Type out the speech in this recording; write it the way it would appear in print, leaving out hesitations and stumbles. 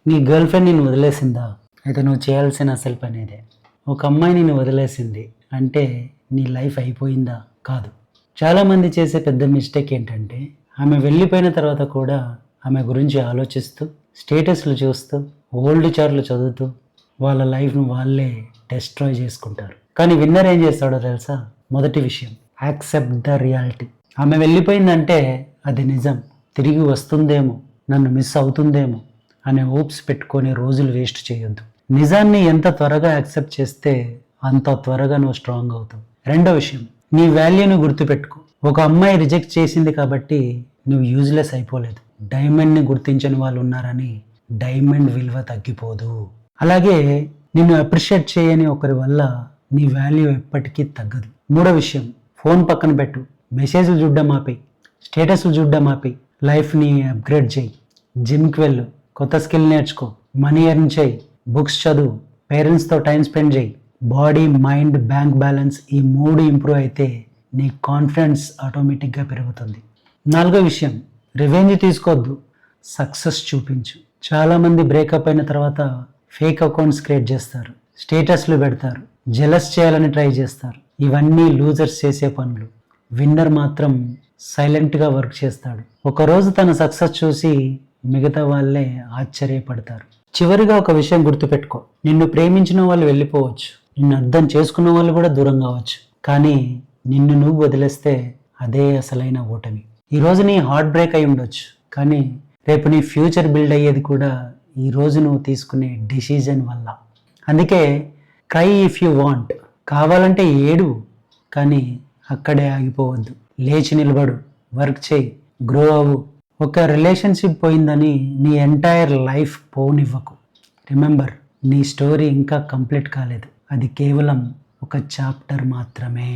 నీ girl friend నిన్ను వదిలేసిందా? అయితే నువ్వు చేయాల్సిన అసలు పని ఇదే. ఒక అమ్మాయి నిన్ను వదిలేసింది అంటే నీ లైఫ్ అయిపోయిందా? కాదు. చాలామంది చేసే పెద్ద మిస్టేక్ ఏంటంటే ఆమె వెళ్ళిపోయిన తర్వాత కూడా ఆమె గురించి ఆలోచిస్తూ, స్టేటస్లు చూస్తూ, ఓల్డ్ చార్లు చదువుతూ వాళ్ళ లైఫ్ను వాళ్ళే డెస్ట్రాయ్ చేసుకుంటారు. కానీ విన్నర్ ఏం చేస్తాడో తెలుసా? మొదటి విషయం, యాక్సెప్ట్ ద రియాలిటీ. ఆమె వెళ్ళిపోయిందంటే అది నిజం. తిరిగి వస్తుందేమో, నన్ను మిస్ అవుతుందేమో అనే హోప్స్ పెట్టుకొని రోజులు వేస్ట్ చేయొద్దు. నిజాన్ని ఎంత త్వరగా యాక్సెప్ట్ చేస్తే అంత త్వరగా నువ్వు స్ట్రాంగ్ అవుతావు. రెండో విషయం, నీ వాల్యూని గుర్తుపెట్టుకో. ఒక అమ్మాయి రిజెక్ట్ చేసింది కాబట్టి నువ్వు యూజ్లెస్ అయిపోలేదు. డైమండ్ని గుర్తించని వాళ్ళు ఉన్నారని డైమండ్ విలువ తగ్గిపోదు. అలాగే నిన్ను అప్రిషియేట్ చేయని ఒకరి వల్ల నీ వాల్యూ ఎప్పటికీ తగ్గదు. మూడో విషయం, ఫోన్ పక్కన పెట్టు. మెసేజ్లు చూడడం ఆపి, స్టేటస్లు చూడడం ఆపి, లైఫ్ని అప్గ్రేడ్ చేయి. జిమ్కి వెళ్ళు, కొత్త స్కిల్ నేర్చుకో, మనీ ఎర్న్ చేయి, బుక్స్ చదువు, పేరెంట్స్తో టైం స్పెండ్ చేయి. బాడీ, మైండ్, బ్యాంక్ బ్యాలెన్స్ ఈ మూడు ఇంప్రూవ్ అయితే నీ కాన్ఫిడెన్స్ ఆటోమేటిక్గా పెరుగుతుంది. నాలుగో విషయం, రివెంజ్ తీసుకోవద్దు, సక్సెస్ చూపించు. చాలామంది బ్రేకప్ అయిన తర్వాత ఫేక్ అకౌంట్స్ క్రియేట్ చేస్తారు, స్టేటస్లు పెడతారు, జెలస్ చేయాలని ట్రై చేస్తారు. ఇవన్నీ లూజర్స్ చేసే పనులు. విన్నర్ మాత్రం సైలెంట్గా వర్క్ చేస్తాడు. ఒకరోజు తన సక్సెస్ చూసి మిగతా వాళ్ళే ఆశ్చర్యపడతారు. చివరిగా ఒక విషయం గుర్తుపెట్టుకో, నిన్ను ప్రేమించిన వాళ్ళు వెళ్ళిపోవచ్చు, నిన్ను అర్థం చేసుకున్న వాళ్ళు కూడా దూరం కావచ్చు, కానీ నిన్ను నువ్వు వదిలేస్తే అదే అసలైన ఓటమి. ఈరోజు నీ హార్ట్ బ్రేక్ అయి ఉండొచ్చు, కానీ రేపు నీ ఫ్యూచర్ బిల్డ్ అయ్యేది కూడా ఈరోజు నువ్వు తీసుకునే డిసిజన్ వల్ల. అందుకే క్రై ఇఫ్ యూ వాంట్, కావాలంటే ఏడు, కానీ అక్కడే ఆగిపోవద్దు. లేచి నిలబడు, వర్క్ చేయి, గ్రో అవ్వు. ఒక రిలేషన్షిప్ పోయిందని నీ ఎంటైర్ లైఫ్ పోనివ్వకు. రిమెంబర్, నీ స్టోరీ ఇంకా కంప్లీట్ కాలేదు. అది కేవలం ఒక చాప్టర్ మాత్రమే.